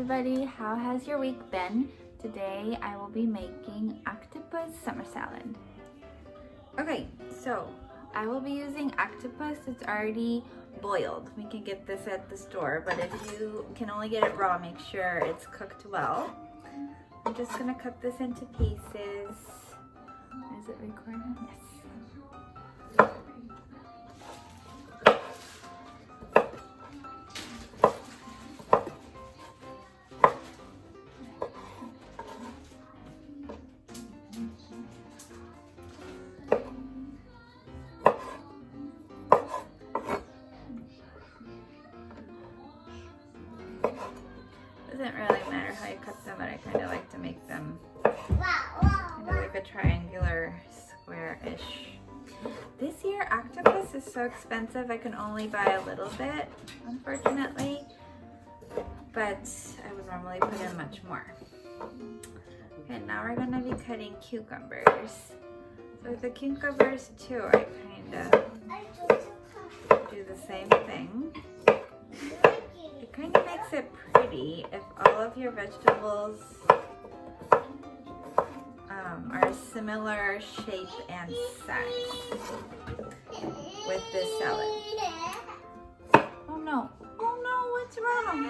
everybody, how has your week been? Today I will be making Octopus Summer Salad. Okay, so I will be using octopus. It's already boiled. We can get this at the store, but if you can only get it raw, make sure it's cooked well. I'm just gonna cut this into pieces. Is it recording? Yes. Doesn't really matter how you cut them, but I kind of like to make them kind of like a triangular square-ish. This year octopus is so expensive I can only buy a little bit, unfortunately, but I would normally put in much more. Okay, now we're going to be cutting cucumbers. So with the cucumbers too, I kind of do the same thing. It kind of makes it pretty if all of your vegetables are a similar shape and size with this salad. Oh no, what's wrong?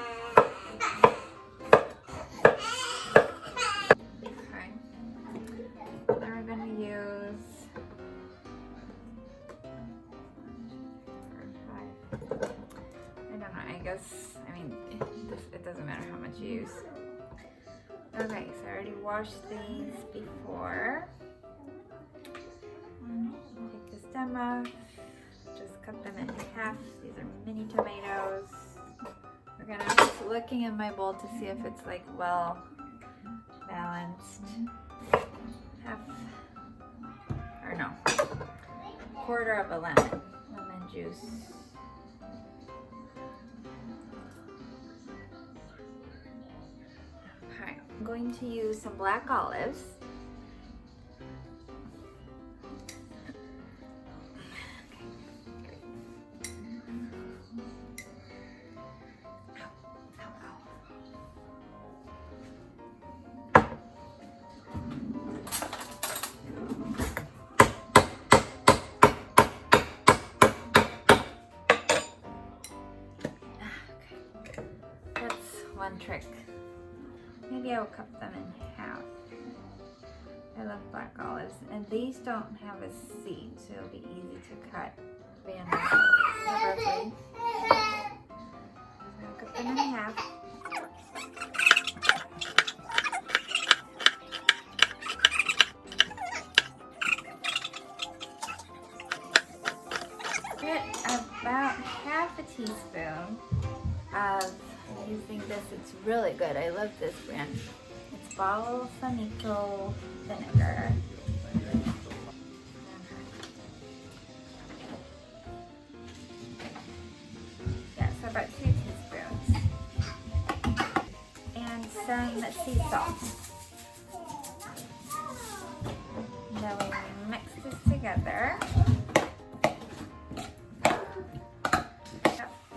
Okay, then we're going to use it doesn't matter how much you use. Okay, so I already washed these before. Take the stem off, just cut them in half. These are mini tomatoes. I'm just looking in my bowl to see if it's like well balanced. Half, or no, quarter of a lemon juice. I'm going to use some black olives. That's one trick. Maybe I will cut them in half. I love black olives, and these don't have a seed, so it'll be easy to cut. I'm gonna cut them in half. Get about half a teaspoon of using this. It's really good. I love this brand. It's vol.24 vinegar. Yeah, so about 2 teaspoons. And some sea salt. Then we mix this together.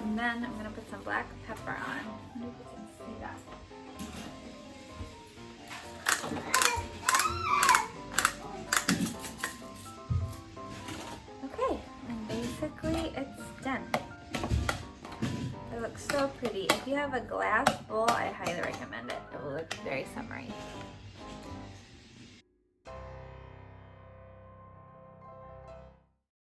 And then I'm going to put some black pepper on. I don't know if you can see that. Okay, and basically it's done. It looks so pretty. If you have a glass bowl, I highly recommend it. It will look very summery.